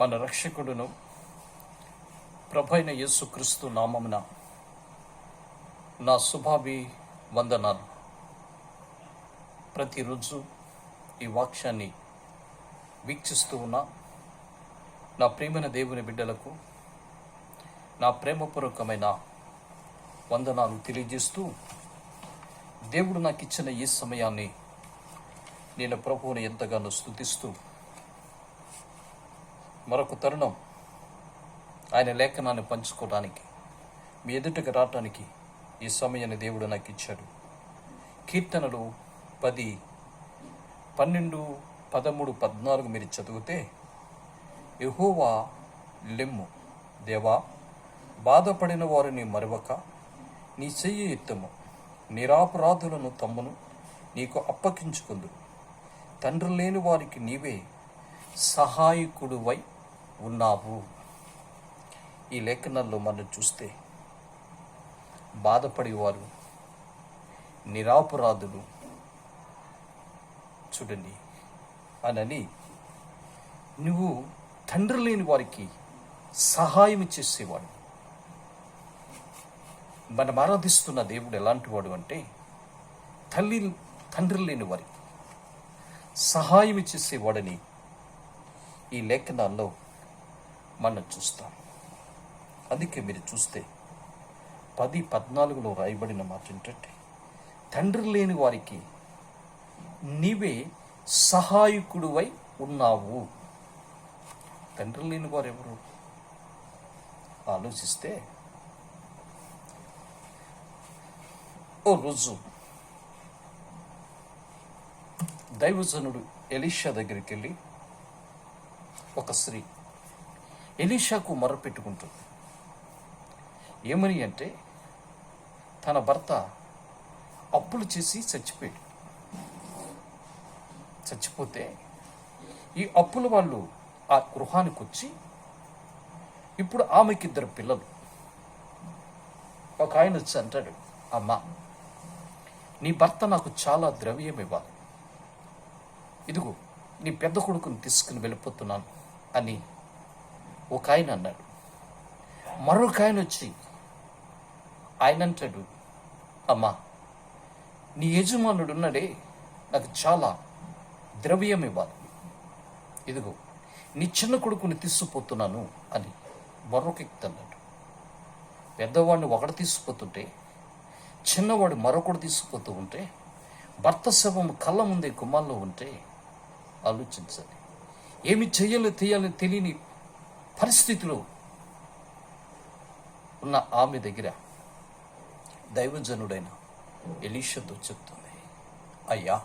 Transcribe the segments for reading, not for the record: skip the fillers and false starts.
మన రక్షకుడును ప్రభైన యేసుక్రీస్తు నామమున నా శుభాభివందనాలు. ప్రతిరోజు ఈ వాక్యాన్ని వీక్షిస్తూ ఉన్న నా ప్రియమైన దేవుని బిడ్డలకు నా ప్రేమపూర్వకమైన వందనాలు తెలియజేస్తూ, దేవుడు నాకు ఇచ్చిన ఈ సమయాన్ని నేను ప్రభువుని ఎంతగానో స్తుతిస్తూ, మరొక తరుణం ఆయన లేఖనాన్ని పంచుకోవడానికి మీ ఎదుటికి రావటానికి ఈ సమయాన్ని దేవుడు నాకు ఇచ్చాడు. కీర్తనలు 10, 12, 13, 14 మీరు చదివితే, యెహోవా లెమ్ము, దేవా, బాధపడిన వారిని మరవక నీ చెయ్యి ఎత్తము, నిరాపరాధులను తమ్మును నీకు అప్పగించుకుందు, తండ్రి లేని వారికి నీవే సహాయకుడువై ఉన్నావు. ఈ లేఖనాల్లో మనం చూస్తే బాధపడేవారు, నిరాపరాధులు చూడండి అనని, నువ్వు తండ్రి లేని వారికి సహాయం చేసేవాడు. మనం ఆరాధిస్తున్న దేవుడు ఎలాంటి వాడు అంటే, తండ్రి లేని వారికి సహాయం చేసేవాడని ఈ లేఖనాల్లో మనం చూస్తాం. అందుకే మీరు చూస్తే 10, 14లో రాయబడిన మాట ఏంటంటే, తండ్రి లేని వారికి నీవే సహాయకుడువై ఉన్నావు. తండ్రి లేని వారు ఎవరు ఆలోచిస్తే, ఓ రోజు దైవజనుడు ఎలీషా దగ్గరికి వెళ్ళి ఒక స్త్రీ ఎలీషాకు మొరపెట్టుకుంటుంది. ఏమని అంటే, తన భర్త అప్పులు చేసి చచ్చిపోతే ఈ అప్పుల వాళ్ళు ఆ గృహానికి వచ్చి, ఇప్పుడు ఆమెకి 2 పిల్లలు. ఒక ఆయన వచ్చి అంటాడు, అమ్మా, నీ భర్త నాకు చాలా ద్రవ్యం ఇవ్వాలి, ఇదిగో నీ పెద్ద కొడుకుని తీసుకుని వెళ్ళిపోతున్నాను అని ఒక ఆయన అన్నాడు. మరొక ఆయన వచ్చి ఆయన అంటాడు, అమ్మా, నీ యజమానుడు ఉన్నాడే, నాకు చాలా ద్రవ్యం ఇవ్వాలి, ఇదిగో నీ చిన్న కొడుకుని తీసుకుపోతున్నాను అని మరొక వ్యక్తి అన్నాడు. పెద్దవాడిని ఒకడు తీసుకుపోతుంటే, చిన్నవాడు మరొకడు తీసుకుపోతూ ఉంటే, భర్త శవం కళ్ళ ముందే గుమ్మాల్లో ఉంటే ఆలోచించాలి. ఏమి చెయ్యాలో తెలియని పరిస్థితిలో ఉన్న ఆమె దగ్గర దైవజనుడైన ఎలీషాతో చెప్తుంది, అయ్యా,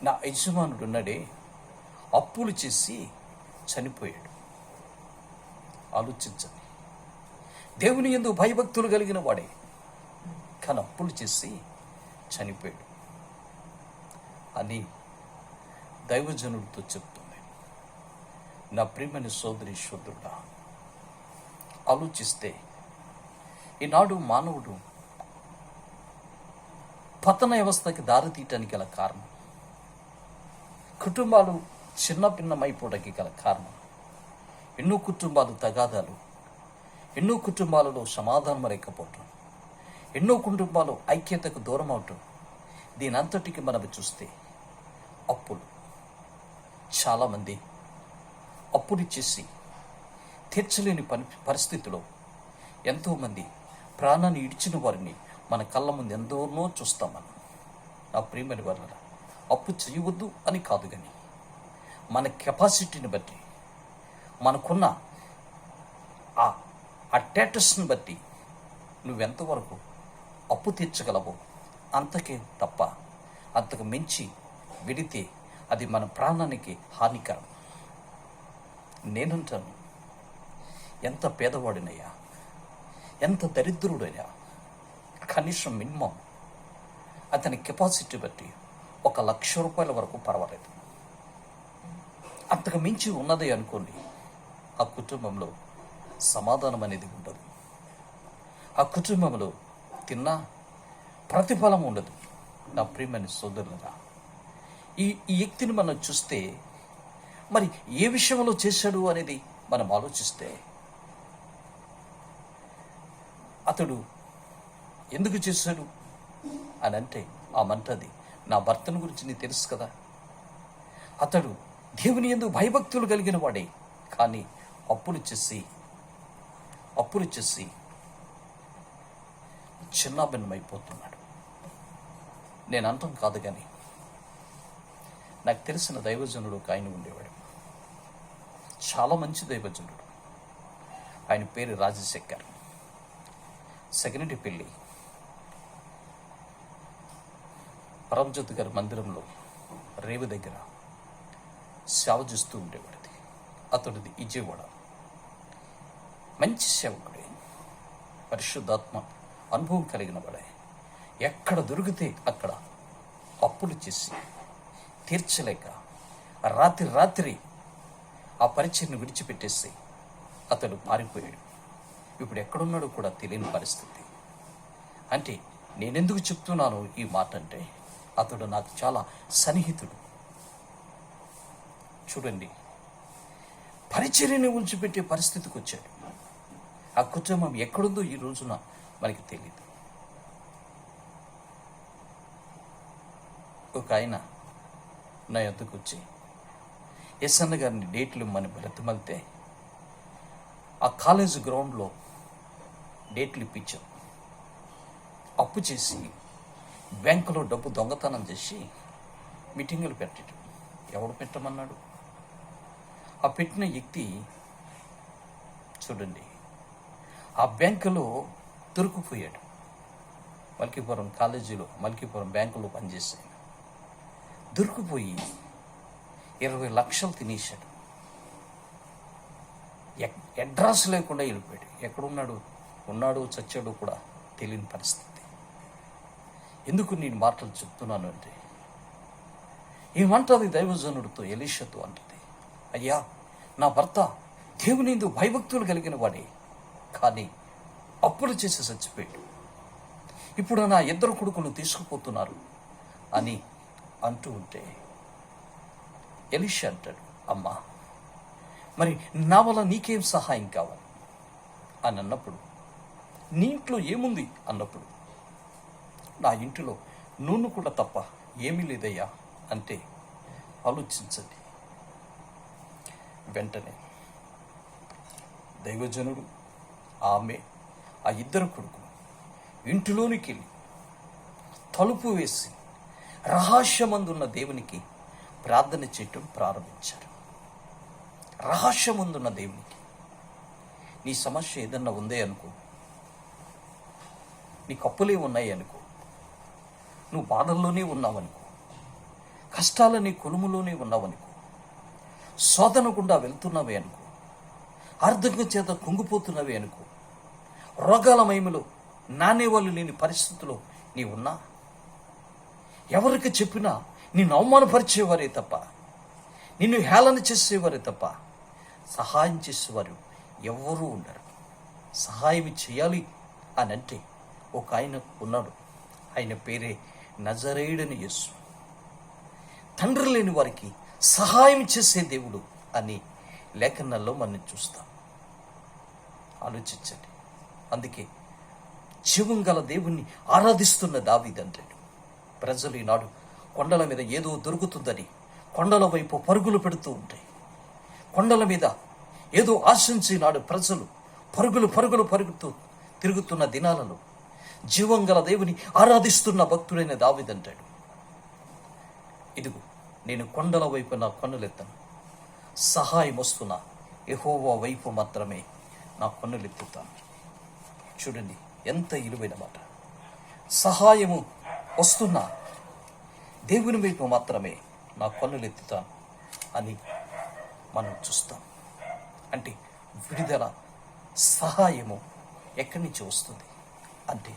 నా యజమానుడు ఉన్నాడే, అప్పులు చేసి చనిపోయాడు. ఆలోచించండి, దేవుని యందు భయభక్తులు కలిగిన వాడే, కానీ అప్పులు చేసి చనిపోయాడు అని దైవజనుడితో చెప్తుంది. నా ప్రియమైన సోదరి సోదరుడా, ఆలోచిస్తే ఈనాడు మానవుడు పతన వ్యవస్థకి దారితీయటానికి గల కారణం, కుటుంబాలు చిన్న భిన్నమైపోవడానికి గల కారణం, ఎన్నో కుటుంబాలు తగాదాలు, ఎన్నో కుటుంబాలలో సమాధానం లేకపోవటం, ఎన్నో కుటుంబాలు ఐక్యతకు దూరం అవటం. దీని అంతటికి మనం చూస్తే అప్పులు. చాలామంది అప్పులు చేసి తీర్చలేని పరిస్థితిలో ఎంతోమంది ప్రాణాన్ని ఇడిచిన వారిని మన కళ్ళ ముందు ఎందరినో చూస్తాం. మనం నా ప్రియమైన వారలారా, అప్పు చేయవద్దు అని కాదు, కానీ మన కెపాసిటీని బట్టి, మనకున్న ఆ స్టేటస్ని బట్టి నువ్వెంతవరకు అప్పు తీర్చగలవో అంతకే తప్ప అంతకు మించి విడితే అది మన ప్రాణానికి హానికరం. నేనంటాను, ఎంత పేదవాడినయ్యా, ఎంత దరిద్రుడైనా, కనీసం మినిమం అతని కెపాసిటీ బట్టి 1,00,000 రూపాయల వరకు పర్వాలేదు. అంతకు మించి ఉన్నది అనుకోండి, ఆ కుటుంబంలో సమాధానం అనేది ఉండదు. ఆ కుటుంబంలో తిన్నా ప్రతిఫలం ఉండదు. నా ప్రియమైన సోదరులరా, ఈ వ్యక్తిని మనం చూస్తే మరి ఏ విషయంలో చేశాడు అనేది మనం ఆలోచిస్తే అతడు ఎందుకు చేశాడు అని అంటే ఆ మంటది, నా భర్తను గురించి నీకు తెలుసు కదా, అతడు దేవుని యందు భయభక్తులు కలిగిన వాడే, కానీ అప్పులు చేసి చిన్నాభిన్నమైపోతున్నాడు. నేను అంతం కాదు, కానీ నాకు తెలిసిన దైవజనుడు ఒక ఆయన ఉండేవాడు, చాలా మంచి దైవజనుడు. ఆయన పేరు రాజశేఖర్. సెకండ్ పెళ్ళి పరమజ్యోతి గారి మందిరంలో రేవు దగ్గర సేవ చేస్తూ ఉండేవాడిది. అతడిది విజయవాడ. మంచి సేవకుడే, పరిశుద్ధాత్మ అనుభవం కలిగిన వాడే. ఎక్కడ దొరికితే అక్కడ అప్పులు చేసి తీర్చలేక రాత్రి ఆ పరిచయను విడిచిపెట్టేసి అతడు పారిపోయాడు. ఇప్పుడు ఎక్కడున్నాడో కూడా తెలియని పరిస్థితి. అంటే నేనెందుకు చెప్తున్నాను ఈ మాట అంటే, అతడు నాకు చాలా సన్నిహితుడు. చూడండి, పరిచర్యని ఉంచిపెట్టే పరిస్థితికి వచ్చాడు. ఆ కుటుంబం ఎక్కడుందో ఈ రోజున మనకి తెలియదు. ఒక ఆయన నా యొద్దకు వచ్చి ఎస్ఎన్న గారిని డేట్లు ఇమ్మని బ్రతిమలితే ఆ కాలేజ్ గ్రౌండ్లో డేట్లు ఇప్పించాం. అప్పు చేసి బ్యాంకులో డబ్బు దొంగతనం చేసి మీటింగులు పెట్టాడు. ఎవడు పెట్టమన్నాడు? ఆ పెట్టిన వ్యక్తి చూడండి, ఆ బ్యాంకులో దొరికిపోయాడు. మల్కీపురం కాలేజీలో, మల్కీపురం బ్యాంకులో పనిచేశాడు. దొరికిపోయి 20 లక్షలు తినేశాడు. అడ్రస్ లేకుండా వెళ్ళిపోయాడు. ఎక్కడున్నాడు, ఉన్నాడు చచ్చాడు కూడా తెలియని పరిస్థితి. ఎందుకు నేను మాటలు చెప్తున్నాను అంటే, ఏమంటుంది దైవజనుడితో, ఎలీషాతో అంటుంది, అయ్యా నా భర్త దేవుని యందు భయభక్తులు కలిగిన వాడే, కానీ అప్పులు చేసి చచ్చిపోయాడు. ఇప్పుడు నా 2 కొడుకులు తీసుకుపోతున్నారు అని అంటూ ఉంటే ఎలీషా అంటాడు, అమ్మా మరి నా వల్ల నీకేం సహాయం కావాలి అని అన్నప్పుడు, నీ ఇంట్లో ఏముంది అన్నప్పుడు, నా ఇంటిలో నూనె కూడా తప్ప ఏమీ లేదయ్యా అంటే ఆలోచించండి. వెంటనే దైవజనుడు, ఆమె, ఆ 2 కొడుకులు ఇంటిలోనికి వెళ్ళి తలుపు వేసి రహస్యమందున్న దేవునికి ప్రార్థన చేయటం ప్రారంభించారు. రహస్యమందున్న దేవునికి. నీ సమస్య ఏదన్నా ఉందే అనుకో, నీకు అప్పులే ఉన్నాయి అనుకో, నువ్వు బాధల్లోనే ఉన్నావనుకో, కష్టాలని కొలుములోనే ఉన్నావనుకో, శోధన గుండా వెళ్తున్నావే అనుకో, ఆర్థిక చేత కుంగిపోతున్నవే అనుకో, రోగాల మహిమలో నానేవాళ్ళు లేని పరిస్థితిలో నీ ఉన్నా, ఎవరికి చెప్పినా నిన్ను అవమానపరిచేవారే తప్ప, నిన్ను హేళన చేసేవారే తప్ప సహాయం చేసేవారు ఎవరూ ఉండరు. సహాయం చేయాలి అని అంటే ఒక ఆయన ఉన్నాడు. ఆయన పేరే నజరేయుడని యేసు. తండ్రి లేని వారికి సహాయం చేసే దేవుడు అని లేఖనాల్లో మనం చూస్తాం. ఆలోచించండి. అందుకే జీవం గల దేవుణ్ణి ఆరాధిస్తున్న దావీదు అంటాడు, ప్రజలు ఈనాడు కొండల మీద ఏదో దొరుకుతుందని కొండల వైపు పరుగులు పెడుతూ ఉంటాయి. కొండల మీద ఏదో ఆశించి నాడు ప్రజలు పరుగుతూ తిరుగుతున్న దినాలలో జీవం గల దేవుని ఆరాధిస్తున్న భక్తుడైన దావీదు అంటాడు, ఇదిగో నేను కొండల వైపు నా కన్నులెత్తను, సహాయం వస్తున్నా యెహోవా వైపు మాత్రమే నా కన్నులెత్తుతాను. చూడండి ఎంత ఇలువైన మాట. సహాయము వస్తున్నా దేవుని వైపు మాత్రమే నా కన్నులెత్తుతాను అని మనం చూస్తాం. అంటే విడుదల, సహాయము ఎక్కడి నుంచి వస్తుంది అంటే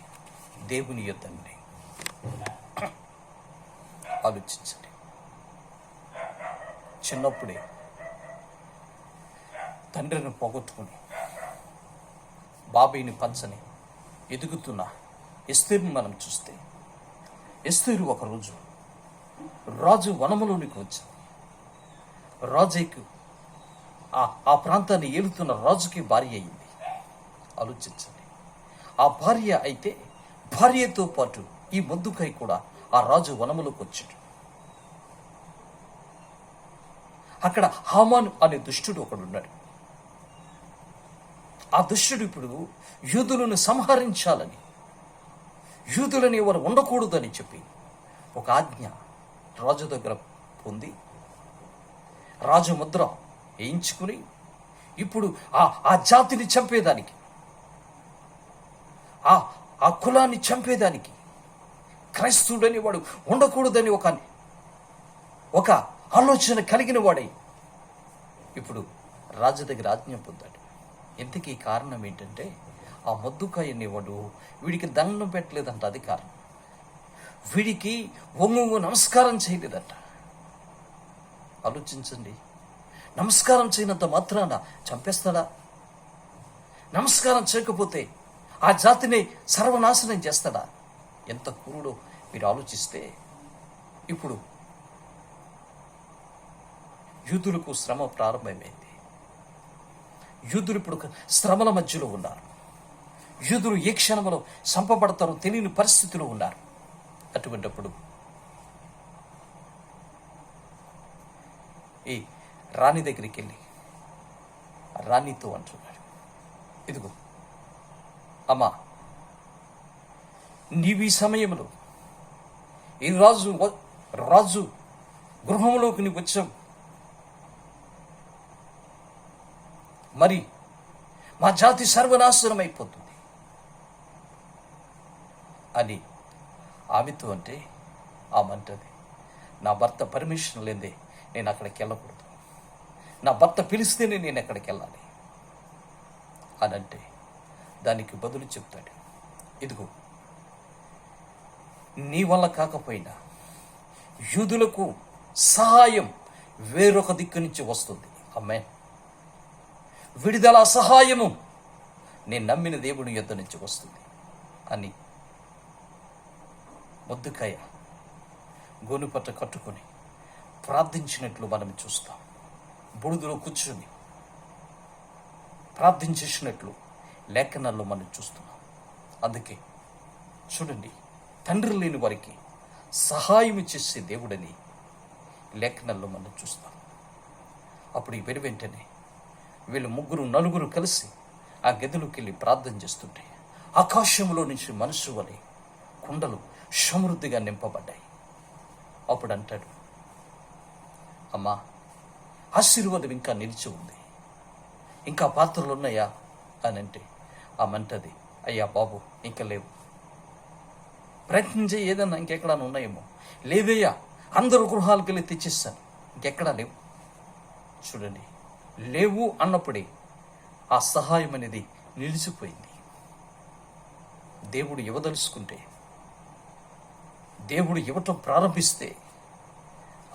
దేవుని యొద్ద నుండి. ఆలోచించండి. చిన్నప్పుడే తండ్రిని పోగొట్టుకుని బాబాయిని పంచని ఎదుగుతున్న ఎస్తేరుని మనం చూస్తే, ఎస్తేరు ఒకరోజు రాజు వనములోనికి వచ్చింది. రాజుకు ఆ ప్రాంతాన్ని ఏలుతున్న రాజుకి భార్య అయింది. ఆలోచించండి. ఆ భార్య అయితే భార్యతో పాటు ఈ మొద్దుకై కూడా ఆ రాజు వనములోకి వచ్చాడు. అక్కడ హామాను అనే దుష్టుడు ఒకడున్నాడు. ఆ దుష్టుడు ఇప్పుడు యూదులను సంహరించాలని, యూదులని ఎవరు ఉండకూడదని చెప్పి ఒక ఆజ్ఞ రాజు దగ్గర పొంది రాజు ముద్ర వేయించుకుని ఇప్పుడు ఆ జాతిని చంపేదానికి, ఆ కులాన్ని చంపేదానికి, క్రైస్తవుడని వాడు ఉండకూడదని ఒక ఆలోచన కలిగిన వాడై ఇప్పుడు రాజు దగ్గర ఆజ్ఞ పొందాడు. ఇంతకీ కారణం ఏంటంటే ఆ మొద్దుకాయని వాడు వీడికి దండం పెట్టలేదంట. అది కారణం. వీడికి ఒంగు నమస్కారం చేయలేదంట. ఆలోచించండి. నమస్కారం చేయనంత మాత్రాన చంపేస్తాడా? నమస్కారం చేయకపోతే ఆ జాతిని సర్వనాశనం చేస్తాడా? ఎంత క్రూడో మీరు ఆలోచిస్తే ఇప్పుడు యూదులకు శ్రమ ప్రారంభమైంది. యూదులు ఇప్పుడు శ్రమల మధ్యలో ఉన్నారు. యూదులు ఏ క్షణంలో చంపబడతారో తెలియని పరిస్థితిలో ఉన్నారు. అటువంటిప్పుడు ఈ రాణి దగ్గరికి వెళ్ళి రాణితో అంటున్నాడు, ఇదిగో అమ్మా, నీవి సమయంలో ఈ రాజు గృహంలోకి నీవు వచ్చావు, మరి మా జాతి సర్వనాశనం అయిపోతుంది అని ఆమెతో అంటే ఆమంటది, నా భర్త పర్మిషన్ లేదే నేను అక్కడికి వెళ్ళకూడదు, నా భర్త పిలిస్తేనే నేను ఎక్కడికి వెళ్ళాలి అని అంటే దానికి బదులు చెప్తాడు, ఇదిగో నీ వల్ల కాకపోయినా యూదులకు సహాయం వేరొక దిక్కు నుంచి వస్తుంది. ఆమేన్. విడుదల సహాయము నేను నమ్మిన దేవుని యొద్ద నుంచి వస్తుంది అని మొద్దుకాయ గోనుపట్ట కట్టుకొని ప్రార్థించినట్లు మనం చూస్తాం. బుడుదులో కూర్చొని ప్రార్థించేసినట్లు లేఖనాల్లో మనం చూస్తున్నాం. అందుకే చూడండి, తండ్రి లేని వారికి సహాయం చేసే దేవుడని లేఖనాల్లో మనం చూస్తాం. అప్పుడు ఈ వెంటనే వీళ్ళు నలుగురు కలిసి ఆ గదిలోకి వెళ్ళి ప్రార్థన చేస్తుంటే ఆకాశంలో నుంచి మనసు వలె కుండలు సమృద్ధిగా నింపబడ్డాయి. అప్పుడు అంటాడు, అమ్మా, ఆశీర్వాదం ఇంకా నిలిచి ఉంది, ఇంకా పాత్రలు ఉన్నాయా అని అంటే ఆమంటది, అయ్యా బాబు ఇంకా లేవు, ప్రయత్నం చేయి, ఏదన్నా ఇంకెక్కడా ఉన్నాయేమో. లేవయ్యా, అందరూ గృహాలకు వెళ్ళి తెచ్చిస్తాను, ఇంకెక్కడా లేవు. చూడండి, లేవు అన్నప్పుడే ఆ సహాయం అనేది నిలిచిపోయింది. దేవుడు ఇవ్వదలుచుకుంటే, దేవుడు ఇవ్వటం ప్రారంభిస్తే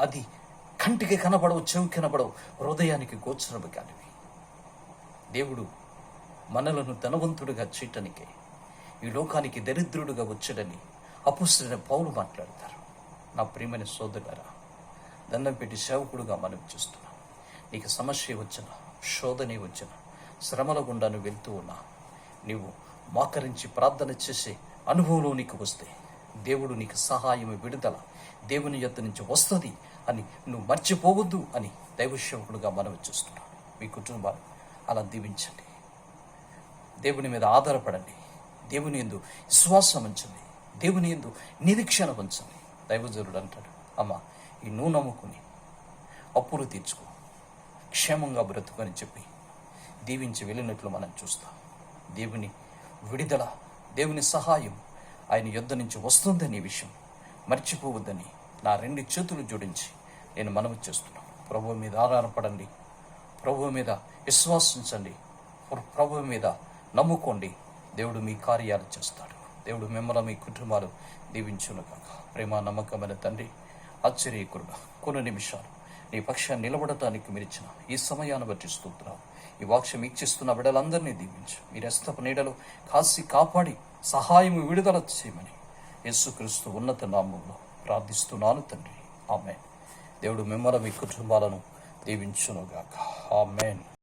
అది కంటికి కనబడవు, చెవి కనబడవు, హృదయానికి గోచరము కానివి. దేవుడు మనలను ధనవంతుడిగా చేయటానికే ఈ లోకానికి దరిద్రుడుగా వచ్చాడని అపొస్తలుడైన పౌలు మాట్లాడతారు. నా ప్రియమైన సోదరులారా, దండం పెట్టి సేవకుడుగా మనం చూస్తున్నాం. నీకు సమస్య వచ్చినా, శోధనే వచ్చినా, శ్రమల గుండా నువ్వు వెళ్తూ ఉన్నా, నీవు మోకరించి ప్రార్థన చేసే అనుభవంలో నీకు వస్తే దేవుడు నీకు సహాయం, విడుదల దేవుని యొద్ద నుంచి వస్తుంది అని నువ్వు మర్చిపోవద్దు అని దైవసేవకుడుగా మనం చూస్తున్నాం. మీ కుటుంబాలు అలా దీవించండి, దేవుని మీద ఆధారపడండి, దేవుని యందు విశ్వాసం ఉంచండి, దేవుని యందు నిరీక్షణ ఉంచండి. దైవజనుడు అంటాడు, అమ్మ, ఈ నువ్వు నమ్ముకుని అప్పులు తీర్చుకో, క్షేమంగా బ్రతుకొని చెప్పి దీవించి వెళ్ళినట్లు మనం చూస్తాం. దేవుని విడుదల, దేవుని సహాయం ఆయన యొద్ద నుంచి వస్తుందని విషయం మర్చిపోవద్దని నా 2 చేతులు జోడించి నేను మనవి చేస్తున్నాను. ప్రభువు మీద ఆధారపడండి, ప్రభువు మీద విశ్వాసించండి, ప్రభువు మీద నమ్ముకోండి. దేవుడు మీ కార్యాలు చేస్తాడు. దేవుడు మిమ్మల్ని, మీ కుటుంబాలు దీవించును కాక. ప్రేమ నమ్మకమైన తండ్రి, ఆశ్చర్యకురుడా, కొన్ని నిమిషాలు నీ పక్షాన్ని నిలబడటానికి మీరిచ్చిన ఈ సమయాన్ని బట్టి స్తోత్రాలు. ఈ వాక్యం ఇచ్చిస్తున్న బిడ్డలందరినీ దీవించు. మీ రస్తపు నీడలో కాసి కాపాడి సహాయం, విడుదల చేయమని యేసుక్రీస్తు ఉన్నత నామములో ప్రార్థిస్తున్నాను తండ్రి. ఆమేన్. దేవుడు మిమ్మల్ని, మీ కుటుంబాలను దీవించునుగాక. ఆమేన్.